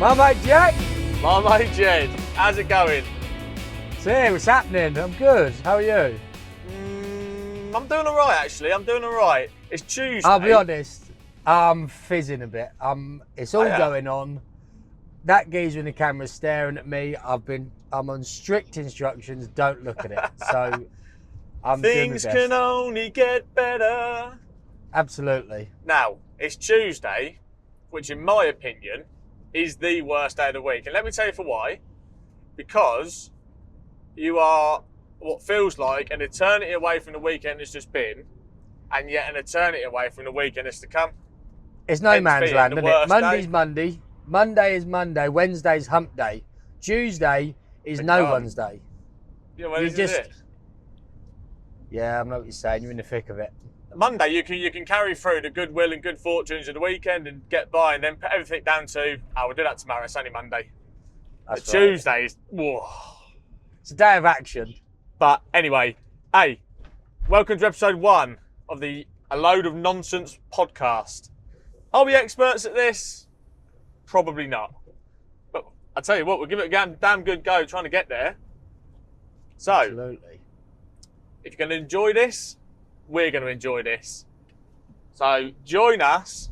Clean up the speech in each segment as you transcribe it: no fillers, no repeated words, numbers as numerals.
My mate Jack. My mate Jed. How's it going? See, what's happening? I'm good. How are you? I'm doing all right, actually. I'm doing all right. It's Tuesday. I'll be honest. I'm fizzing a bit. It's all going on. That geezer in the camera's staring at me. I'm on strict instructions. Don't look at it. So I'm doing my Things best. can only get better. Absolutely. Now, it's Tuesday, which in my opinion is the worst day of the week. And let me tell you for why. Because you are what feels like an eternity away from the weekend that's just been, and yet an eternity away from the weekend that's to come. It's no man's land, isn't it? Monday's day. Monday. Monday is Monday. Wednesday's hump day. Tuesday is no one's day. Yeah, well, this is it. Yeah, I know what you're saying. You're in the thick of it. Monday, you can carry through the goodwill and good fortunes of the weekend and get by, and then put everything down to, we'll do that tomorrow. It's only Monday. That's right. Tuesday is, whoa. It's a day of action. But anyway, hey, welcome to episode 1 of the A Load of Nonsense podcast. Are we experts at this? Probably not. But I tell you what, we'll give it a damn good go trying to get there. So, Absolutely. if you're going to enjoy this, we're going to enjoy this. So join us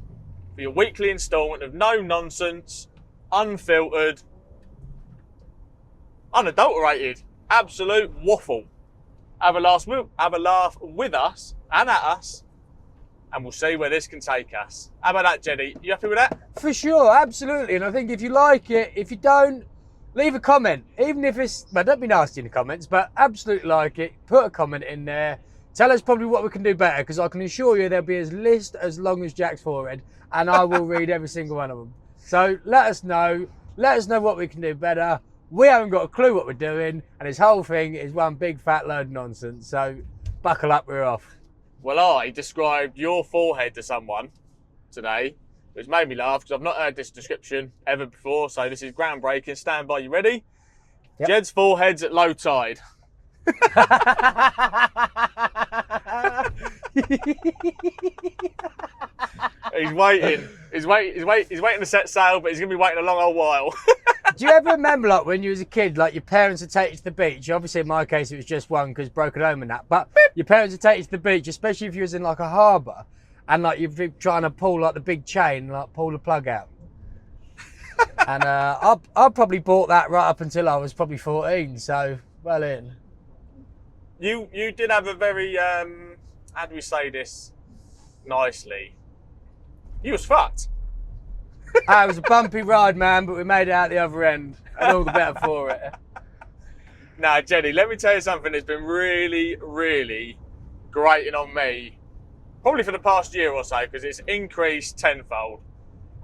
for your weekly instalment of no nonsense, unfiltered, unadulterated, absolute waffle. Have a laugh with us and at us, and we'll see where this can take us. How about that, Jenny? You happy with that? For sure, absolutely. And I think if you like it, if you don't, leave a comment. Even if it's, well, don't be nasty in the comments, but absolutely like it. Put a comment in there. Tell us probably what we can do better, because I can assure you there'll be a list as long as Jack's forehead, and I will read every single one of them. So let us know. Let us know what we can do better. We haven't got a clue what we're doing, and this whole thing is one big fat load of nonsense. So buckle up, we're off. Well, I described your forehead to someone today, which made me laugh because I've not heard this description ever before. So this is groundbreaking. Stand by, you ready? Yep. Jed's forehead's at low tide. He's waiting. He's waiting to set sail, but he's gonna be waiting a long old while. Do you ever remember, like, when you was a kid, like, your parents would take you to the beach? Obviously, in my case, it was just one because broken home and that. But your parents would take you to the beach, especially if you was in, like, a harbour, and, like, you'd be trying to pull, like, the big chain, like, pull the plug out. And I probably bought that right up until I was probably 14, so well in. You did have a very how do we say this nicely? You was fucked. It was a bumpy ride, man, but we made it out the other end, and all the better for it. Now, Jenny, let me tell you something that's been really, really grating on me, probably for the past year or so, because it's increased tenfold.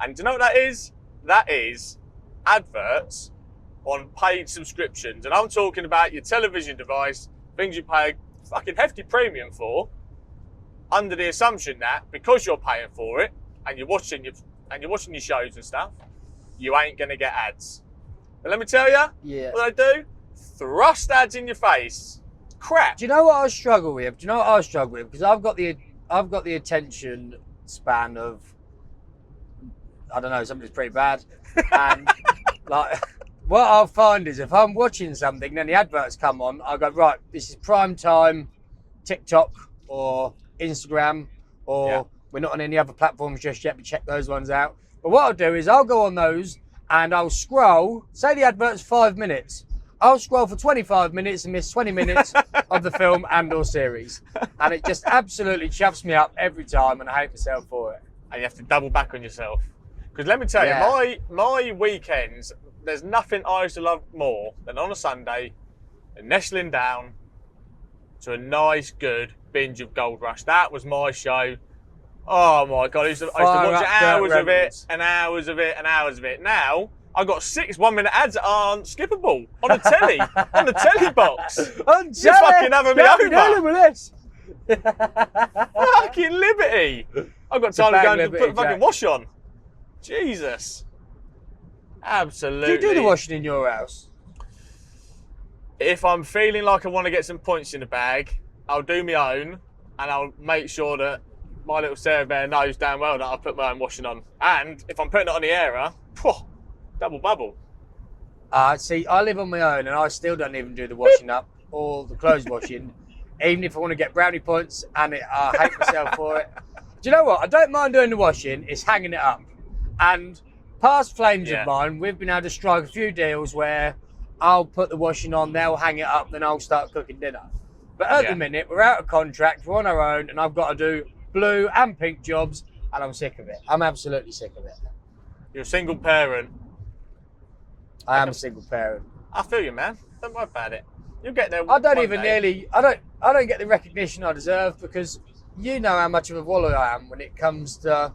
And do you know what that is? That is adverts on paid subscriptions. And I'm talking about your television device, things you pay a fucking hefty premium for, under the assumption that because you're paying for it and you're watching your shows and stuff, you ain't gonna get ads. But let me tell you, what they do? Thrust ads in your face. Crap. Do you know what I struggle with? Because I've got the attention span of, I don't know, somebody's pretty bad. And like, what I'll find is if I'm watching something, then the adverts come on, I'll go, right, this is prime time TikTok or Instagram, or we're not on any other platforms just yet, but check those ones out. But what I'll do is I'll go on those and I'll scroll, say the advert's 5 minutes. I'll scroll for 25 minutes and miss 20 minutes of the film and or series. And it just absolutely chuffs me up every time, and I hate myself for it. And you have to double back on yourself. Because let me tell you, my weekends, there's nothing I used to love more than on a Sunday and nestling down to a nice, good binge of Gold Rush. That was my show. Oh my God, I used to watch hours of it and hours of it and hours of it. Now, I've got 6 1-minute ads that aren't skippable on a telly, on the telly box. You're fucking having me over. With this. Fucking liberty. I've got time to go and put the fucking wash on. Jesus. Absolutely. Do you do the washing in your house? If I'm feeling like I want to get some points in the bag, I'll do my own, and I'll make sure that my little Sarah Bear knows damn well that I've put my own washing on. And if I'm putting it on the airer, don't Double bubble. See, I live on my own and I still don't even do the washing up or the clothes washing, even if I want to get brownie points, and I hate myself for it. Do you know what? I don't mind doing the washing, it's hanging it up. And past flames of mine, we've been able to strike a few deals where I'll put the washing on, they'll hang it up, then I'll start cooking dinner. But at the minute, we're out of contract, we're on our own, and I've got to do blue and pink jobs, and I'm sick of it. I'm absolutely sick of it. You're a single parent. I am a single parent. I feel you, man. Don't worry about it. You'll get there. I don't get the recognition I deserve, because you know how much of a wallow I am when it comes to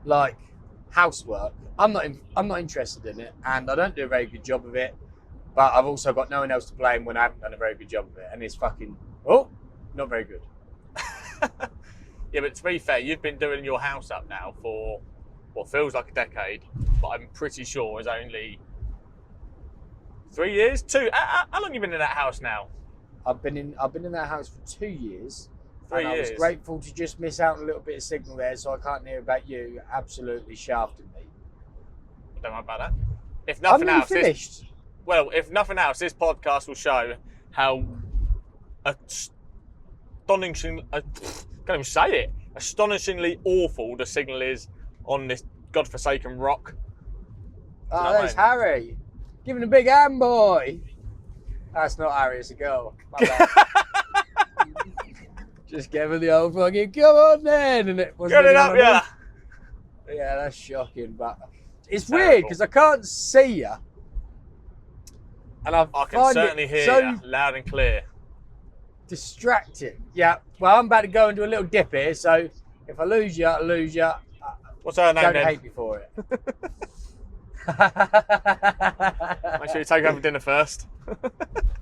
like housework. I'm not interested in it, and I don't do a very good job of it. But I've also got no one else to blame when I haven't done a very good job of it, and it's fucking not very good. Yeah, but to be fair, you've been doing your house up now for what feels like a decade, but I'm pretty sure it's only 3 years. How long have you been in that house now? I've been in that house for 2 years. 3 years. I was grateful to just miss out on a little bit of signal there, so I can't hear about you absolutely shafting me. Don't worry about that. If nothing else, finished. If nothing else, this podcast will show how astonishingly awful the signal is on this godforsaken rock. Oh, there's Harry. Giving a big hand, boy. That's not Harry, it's a girl. My bad. Just gave her the old fucking, come on then. And it wasn't. Get it up, yeah. Yeah, that's shocking, but it's weird because I can't see you. And I can certainly hear you loud and clear. Distracting. Yeah, well, I'm about to go and do a little dip here, so if I lose you, I lose you. What's her name then? Don't hate me for it. Make sure you take over dinner first.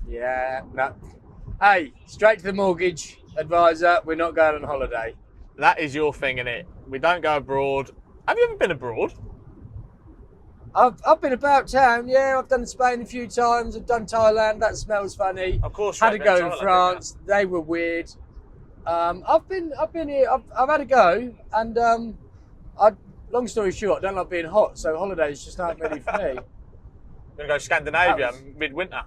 Yeah, no. Hey, straight to the mortgage advisor, we're not going on holiday. That is your thing, innit? We don't go abroad. Have you ever been abroad? I've been about town, yeah. I've done Spain a few times. I've done Thailand. That smells funny. Of course. Had to go in France. They were weird. I've been here. I've had a go, and long story short, I don't like being hot, so holidays just aren't ready for me. Gonna go Scandinavia midwinter.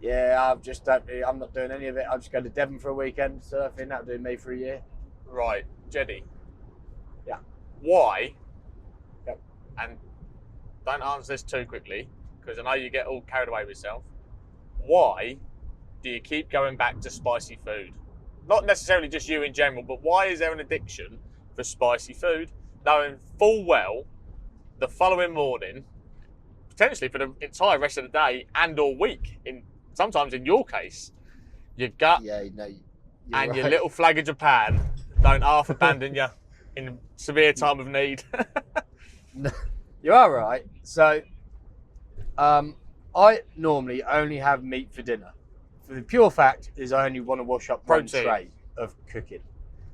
Yeah, I'm not doing any of it. I'll just go to Devon for a weekend surfing. That'll do me for a year. Right, Jeddy. Yeah. Why? Yep. And don't answer this too quickly, because I know you get all carried away with yourself. Why do you keep going back to spicy food? Not necessarily just you in general, but why is there an addiction for spicy food, knowing full well the following morning, potentially for the entire rest of the day and or week, sometimes in your case, your gut and your little flag of Japan don't half abandon you in severe time of need. You are right. So, I normally only have meat for dinner. For the pure fact is I only want to wash up one tray of cooking.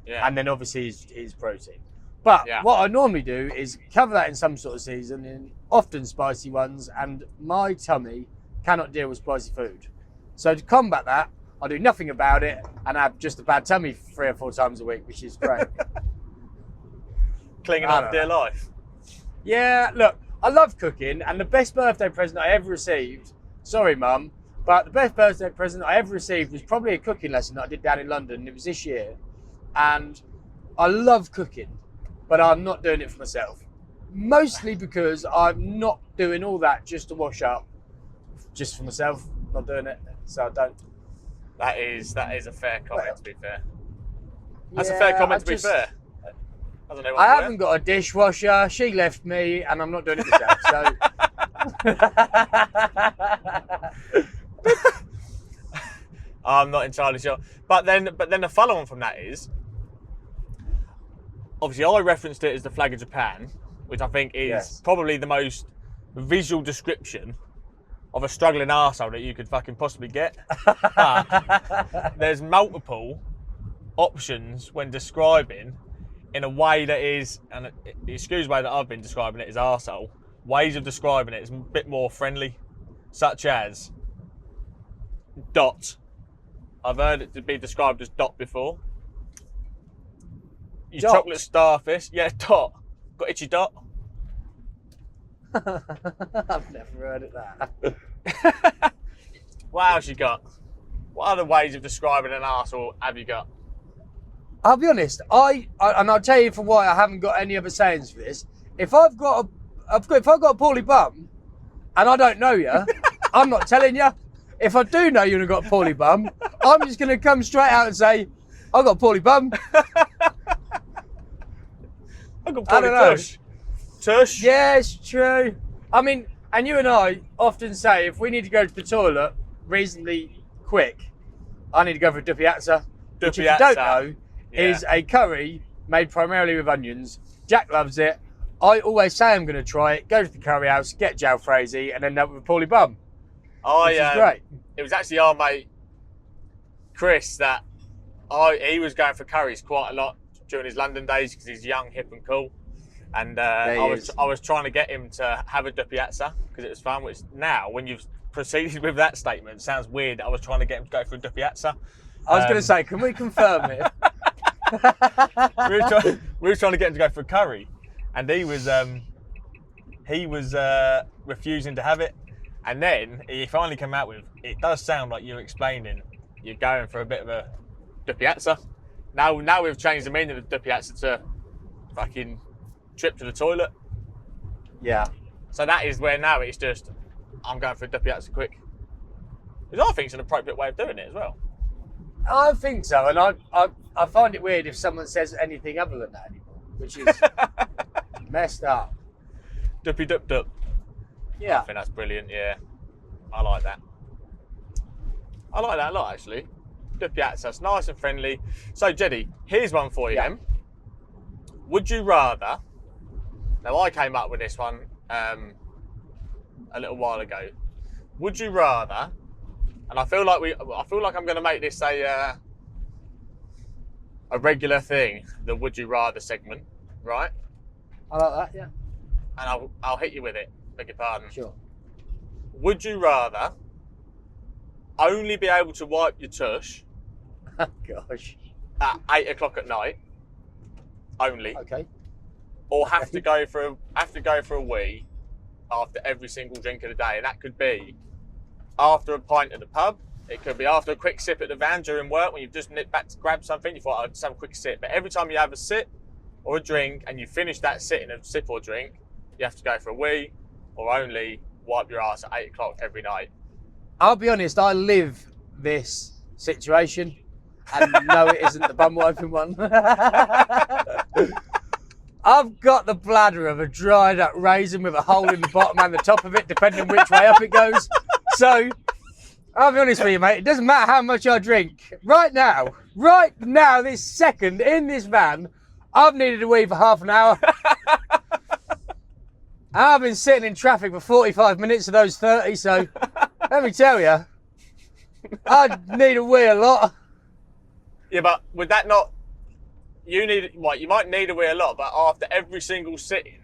Yeah. And then obviously is protein. But what I normally do is cover that in some sort of seasoning, often spicy ones, and my tummy cannot deal with spicy food. So to combat that, I do nothing about it and have just a bad tummy 3 or 4 times a week, which is great. Clinging on for dear life. Yeah, look, I love cooking, and the best birthday present I ever received, sorry mum, but the best birthday present I ever received was probably a cooking lesson that I did down in London, and it was this year. And I love cooking, but I'm not doing it for myself. Mostly because I'm not doing all that just to wash up, just for myself, not doing it, so I don't. That is a fair comment, to be fair. That's a fair comment, to be fair. I haven't got a dishwasher. She left me, and I'm not doing it myself. So, I'm not entirely sure. But then the follow-on from that is, obviously, I referenced it as the flag of Japan, which I think is probably the most visual description of a struggling arsehole that you could fucking possibly get. But there's multiple options when describing in a way that is, and excuse the way that I've been describing it as arsehole, ways of describing it is a bit more friendly, such as dot. I've heard it to be described as dot before. Your chocolate starfish, yeah, dot. Got itchy dot. I've never heard of that. What else you got? What other ways of describing an arsehole have you got? I'll be honest. And I'll tell you for why I haven't got any other sayings for this. If I've got a poorly bum, and I don't know you, I'm not telling you. If I do know you've got a poorly bum, I'm just going to come straight out and say, I've got a poorly bum. I've got I don't know. Tush? Yes, true. I mean, and you and I often say if we need to go to the toilet reasonably quick, I need to go for a duppiazza, which if you don't know, is a curry made primarily with onions. Jack loves it. I always say I'm going to try it, go to the curry house, get jalfrezi, and end up with a poorly bum. Which is great. It was actually our mate Chris that he was going for curries quite a lot during his London days because he's young, hip and cool. And I was trying to get him to have a duppiazza because it was fun, which now, when you've proceeded with that statement, sounds weird. I was trying to get him to go for a duppiazza. I was going to say, can we confirm it? we were trying to get him to go for a curry, and he was refusing to have it. And then he finally came out with, it does sound like you're explaining you're going for a bit of a duppiazza. Now we've changed the meaning of duppiazza to fucking trip to the toilet. Yeah. So that is where now it's just, I'm going for a duppiazza quick. Because I think it's an appropriate way of doing it as well. I think so, and I find it weird if someone says anything other than that anymore, which is messed up. Duppy dup dup. Yeah. I think that's brilliant, yeah. I like that. I like that a lot, actually. Duppiazza, it's nice and friendly. So, Jeddy, here's one for you then. Would you rather, now I came up with this one a little while ago. Would you rather, and I feel like I'm going to make this a regular thing, the Would You Rather segment, right? I like that, yeah. And I'll hit you with it, beg your pardon. Sure. Would you rather only be able to wipe your tush Gosh. at 8 o'clock at night, only, Okay. or have to go for a wee after every single drink of the day? And that could be after a pint at the pub. It could be after a quick sip at the van during work when you've just nipped back to grab something. You thought, I'd just have a quick sip. But every time you have a sip or a drink and you finish that sit in a sip or drink, you have to go for a wee or only wipe your ass at 8 o'clock every night. I'll be honest, I live this situation. And no, it isn't the bum wiping one. I've got the bladder of a dried up raisin with a hole in the bottom and the top of it, depending which way up it goes. So, I'll be honest with you, mate, it doesn't matter how much I drink. Right now, this second, in this van, I've needed a wee for half an hour. I've been sitting in traffic for 45 minutes of those 30, so let me tell you, I need a wee a lot. Yeah, but would that not... You might need a wee a lot, but after every single sitting,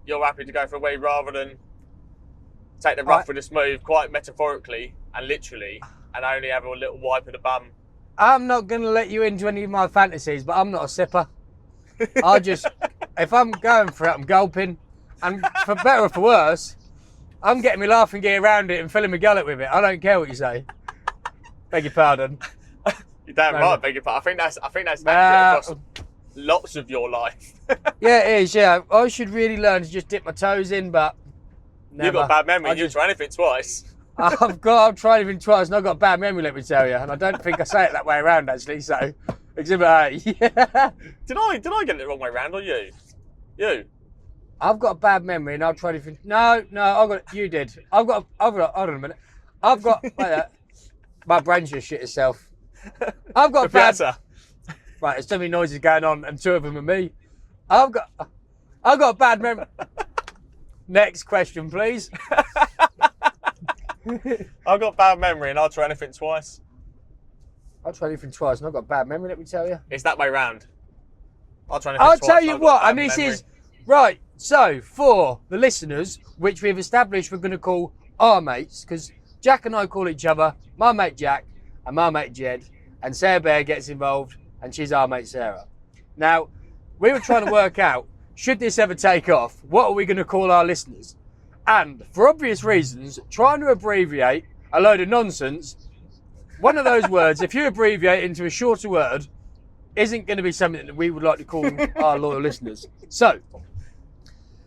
you're happy to go for a wee rather than take the rough with the smooth, quite metaphorically and literally, and only have a little wipe of the bum. I'm not going to let you into any of my fantasies, but I'm not a sipper. If I'm going for it, I'm gulping. And for better or for worse, I'm getting my laughing gear around it and filling my gullet with it. I don't care what you say. Beg your pardon. You're damn right, beg your pardon. I think that's accurate across lots of your life. Yeah, it is, yeah. I should really learn to just dip my toes in, but never. You've got a bad memory. You try anything twice. I've tried anything twice and I've got a bad memory, let me tell you. And I don't think I say it that way around, actually, so exhibit A. Yeah. Did I get it the wrong way around, or you? You? I've got a bad memory and I'll try anything. No, you did. Hold on a minute. My brain's just shit itself. I've got a bad... Right, there's too many noises going on and two of them are me. I've got a bad memory. Next question, please. I've got bad memory and I'll try anything twice. I'll try anything twice and I've got a bad memory, let me tell you. It's that way round. I'll try anything I'll twice. tell you what, and this is... Right, so for the listeners, which we've established we're going to call our mates, because Jack and I call each other my mate Jack and my mate Jed, and Sarah Bear gets involved and she's our mate Sarah. Now, we were trying to work out should this ever take off, what are we going to call our listeners? And for obvious reasons, trying to abbreviate a load of nonsense, one of those words, if you abbreviate into a shorter word, isn't going to be something that we would like to call our loyal listeners. So,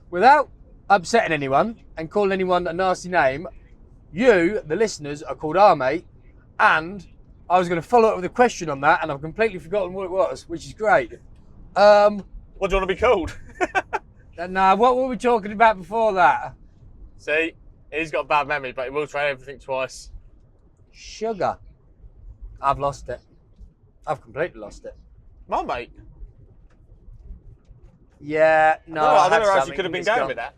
without upsetting anyone and calling anyone a nasty name, you, the listeners, are called our mate, and I was going to follow up with a question on that, and I've completely forgotten what it was, which is great. What do you want to be called? Nah, what were we talking about before that? See, he's got a bad memory, but he will try everything twice. Sugar. I've lost it. I've completely lost it. My mate. Yeah, no. I don't know how you could have been going with that.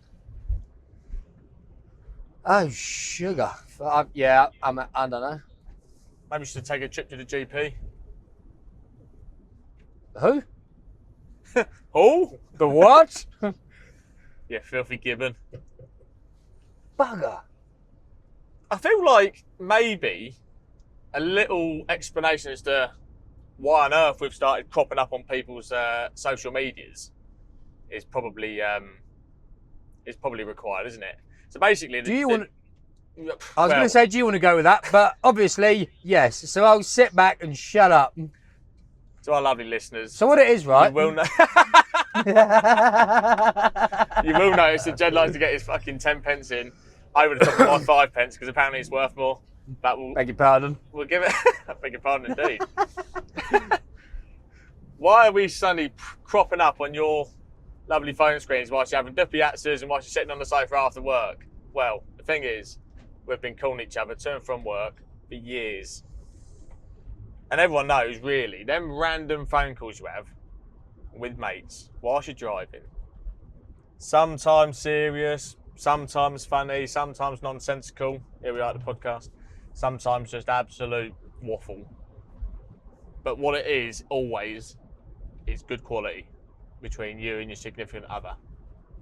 Oh, sugar. I don't know. Maybe you should take a trip to the GP. Who? Who? The what? Yeah, filthy gibbon. Bugger. I feel like maybe a little explanation as to why on earth we've started cropping up on people's social medias is probably required, isn't it? So basically, I was going to say, do you want to go with that? But obviously, yes. So I'll sit back and shut up. To our lovely listeners. So what it is, right? You will know. You will notice that Jed likes to get his fucking 10 pence in over the top of my 5 pence because apparently it's worth more. But Beg your pardon. We'll give it. I beg your pardon, indeed. Why are we suddenly cropping up on your lovely phone screens whilst you're having duppy yatsers and whilst you're sitting on the sofa after work? Well, the thing is, we've been calling each other to and from work for years. And everyone knows, really, them random phone calls you have with mates whilst you're driving. Sometimes serious, sometimes funny, sometimes nonsensical. Here we are at the podcast. Sometimes just absolute waffle. But what it is, always, is good quality between you and your significant other.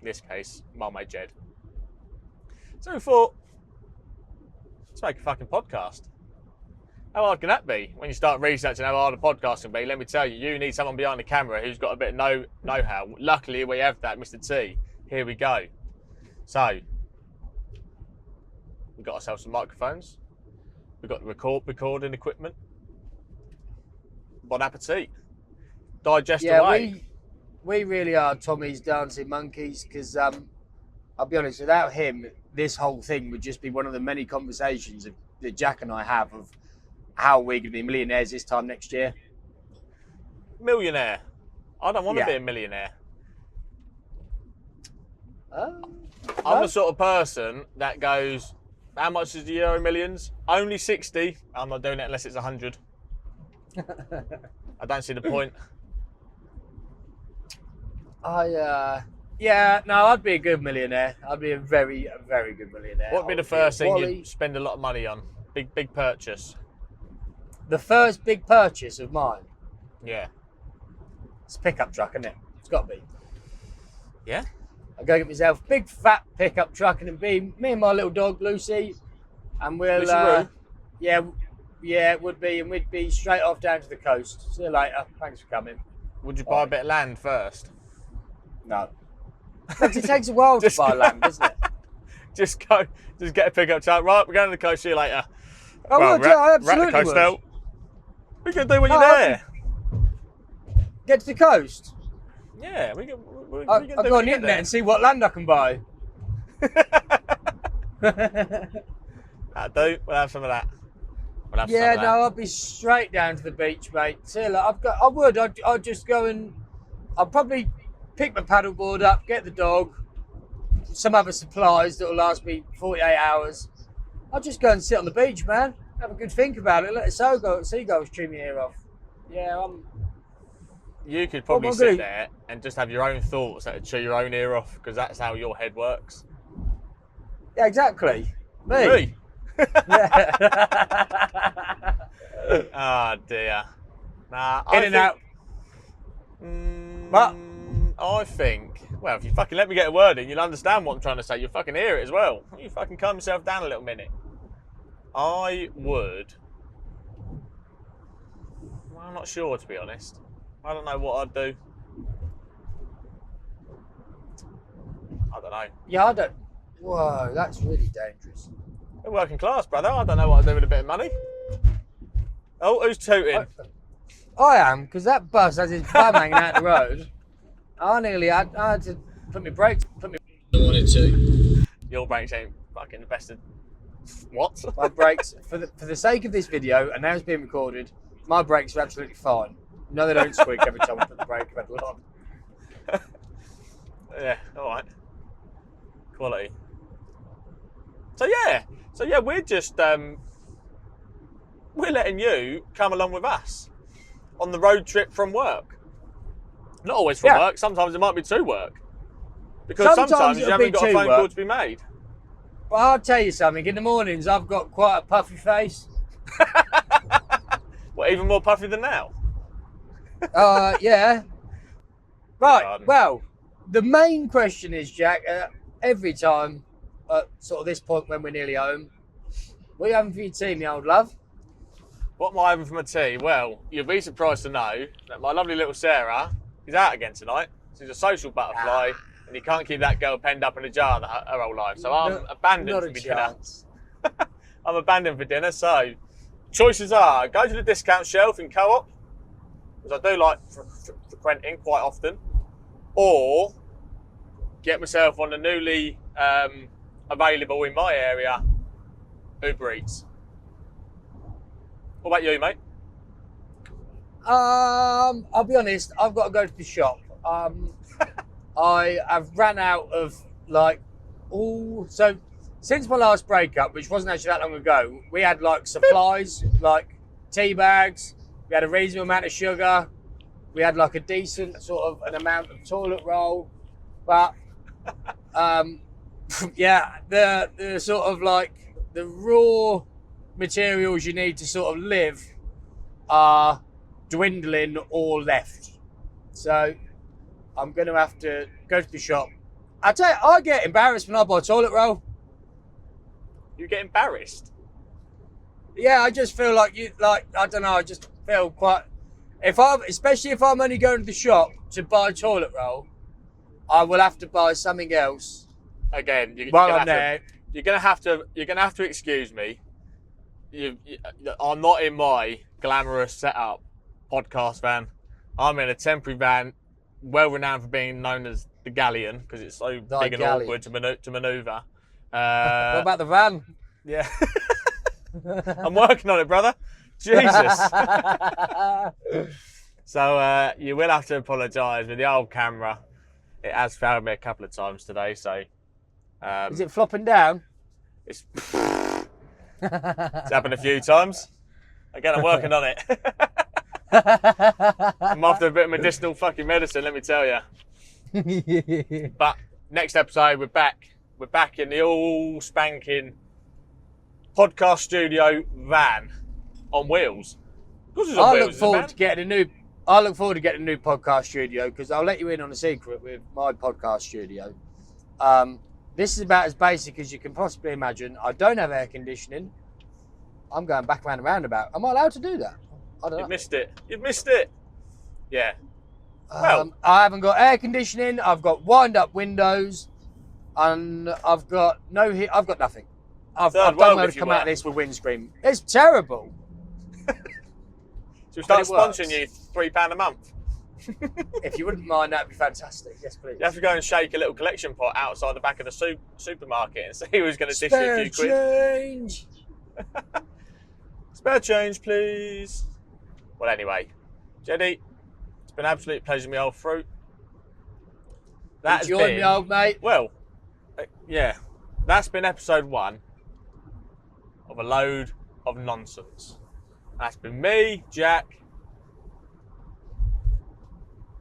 In this case, my mate Jed. So we thought, let's make a fucking podcast. How hard can that be? When you start researching how hard a podcast can be, let me tell you, you need someone behind the camera who's got a bit of know-how. Luckily, we have that, Mr. T. Here we go. So, we've got ourselves some microphones. We've got the recording equipment. Bon appetit. Digest away. We really are Tommy's dancing monkeys because, I'll be honest, without him, this whole thing would just be one of the many conversations that Jack and I have of how we're going to be millionaires this time next year. Millionaire? I don't want to be a millionaire. I'm the sort of person that goes, how much is the Euro Millions? Only 60. I'm not doing it unless it's 100. I don't see the point. I'd be a good millionaire. I'd be a very good millionaire. What would be the first thing you'd spend a lot of money on? Big purchase. The first big purchase of mine? Yeah. It's a pickup truck, isn't it? It's got to be. Yeah? I'll go get myself a big fat pickup truck and it'd be me and my little dog, Lucy. And we'll... it would be. And we'd be straight off down to the coast. See you later. Thanks for coming. Would you buy a bit of land first? No. Because it takes a while to buy land, doesn't it? Just get a pickup truck. Right, we're going to the coast. See you later. I absolutely rat the coast would. out. What are you going to do when you're there? Get to the coast. Yeah, I'll go on the internet and see what land I can buy. That'll do. We'll have some of that. I'll be straight down to the beach, mate. See you later. I'd just go and I'd probably pick my paddleboard up, get the dog, some other supplies that'll last me 48 hours. I'll just go and sit on the beach, man. Have a good think about it. Let the seagulls chew my ear off. Yeah, You could probably sit there and just have your own thoughts that would chew your own ear off because that's how your head works. Yeah, exactly. Me. Oh dear. Nah, In and out. What? I think, well, if you fucking let me get a word in, you'll understand what I'm trying to say. You'll fucking hear it as well. You fucking calm yourself down a little minute. I would... Well, I'm not sure, to be honest. I don't know what I'd do. I don't know. Yeah, I don't. Whoa, that's really dangerous. We're working class, brother. I don't know what I do with a bit of money. Oh, who's tooting? I am, because that bus has his bum hanging out the road. I had to put my brakes. I wanted to. Your brakes ain't fucking the best of. What? My brakes, for the sake of this video, and now it's being recorded, my brakes are absolutely fine. No, they don't squeak every time I put the brake pedal on. Yeah, alright. Quality. So yeah, we're just we're letting you come along with us on the road trip from work. Not always from work, sometimes it might be to work. Because sometimes you haven't got a phone call to be made. Well, I'll tell you something, in the mornings I've got quite a puffy face. What, even more puffy than now? Yeah. Right, well, the main question is, Jack, every time at sort of this point when we're nearly home, what are you having for your tea, my old love? What am I having for my tea? Well, you'll be surprised to know that my lovely little Sarah is out again tonight. She's a social butterfly, and you can't keep that girl penned up in a jar her whole life. So I'm abandoned for dinner. I'm abandoned for dinner, so choices are go to the discount shelf in Co-op, because I do like frequenting quite often, or get myself on the newly available in my area Uber Eats. What about you, mate? I'll be honest, I've got to go to the shop. I have ran out of so since my last breakup, which wasn't actually that long ago, we had like supplies, like tea bags, we had a reasonable amount of sugar, we had like a decent sort of an amount of toilet roll, but yeah, the sort of like the raw materials you need to sort of live are dwindling or left. So I'm going to have to go to the shop. I tell you, I get embarrassed when I buy toilet roll. You get embarrassed? Yeah, I just feel like I don't know, I just feel quite, especially if I'm only going to the shop to buy toilet roll, I will have to buy something else. Again, you're gonna have to excuse me. I'm not in my glamorous setup podcast van. I'm in a temporary van, well renowned for being known as the Galleon because it's so big and awkward to manoeuvre. What about the van? Yeah, I'm working on it, brother. Jesus. So you will have to apologise with the old camera. It has failed me a couple of times today, so. Is it flopping down? It's happened a few times. Again, I'm working on it. I'm after a bit of medicinal fucking medicine, let me tell you. But next episode, we're back. We're back in the all spanking podcast studio van on wheels. I look forward to getting a new podcast studio because I'll let you in on a secret with my podcast studio. This is about as basic as you can possibly imagine. I don't have air conditioning. I'm going back around a roundabout. Am I allowed to do that? I don't know. You've missed it. Yeah. Well, I haven't got air conditioning. I've got wind-up windows, and I've got nothing. I've done well to come out of this with windscreen. It's terrible. So we start sponsoring you £3 a month. If you wouldn't mind, that'd be fantastic. Yes, please. You have to go and shake a little collection pot outside the back of the supermarket and see who's going to dish you a few quid. Change. Spare change, please. Well, anyway, Jeddy, it's been an absolute pleasure, my old fruit. Enjoy me, old mate. Well, yeah, that's been episode 1 of a load of nonsense. That's been me, Jack.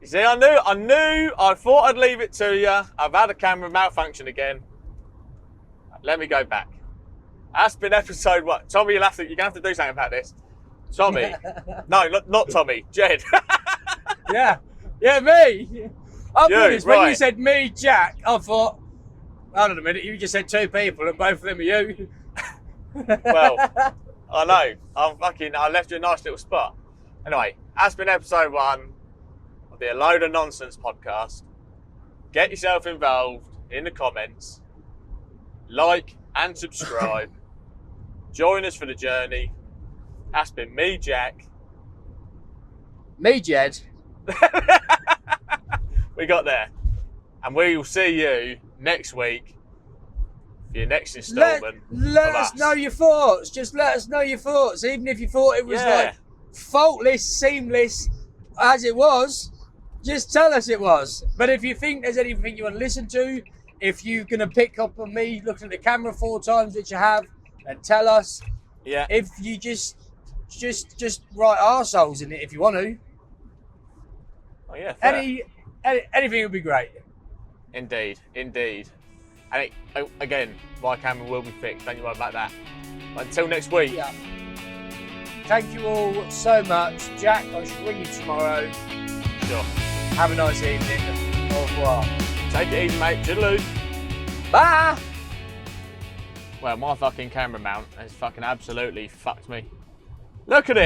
You see, I thought I'd leave it to you. I've had a camera malfunction again. Let me go back. That's been episode 1. Tommy, you're going to have to do something about this. Tommy. No, not Tommy. Jed. Yeah, me. When you said me, Jack, I thought, hold on a minute, you just said 2 people and both of them are you. Well, I know. I left you a nice little spot. Anyway, that's been episode 1. Be a load of nonsense podcast. Get yourself involved. in the comments. Like and subscribe. Join us for the journey. That's been me, Jack. Me, Jed. We got there. And we will see you next week for your next instalment. Let us know your thoughts. Just let us know your thoughts. Even if you thought it was like faultless, seamless as it was, just tell us it was. But if you think there's anything you want to listen to, if you're going to pick up on me looking at the camera 4 times, which you have, then tell us. Yeah. If you just write arseholes in it if you want to. Oh yeah. Fair. Anything would be great. Indeed. And again, my camera will be fixed. Don't you worry about that. But until next week. Yeah. Thank you all so much. Jack, I shall ring you tomorrow. Sure. Have a nice evening. Au revoir. Take it easy, mate. Toodaloo. Bye. Well, my fucking camera mount has fucking absolutely fucked me. Look at it.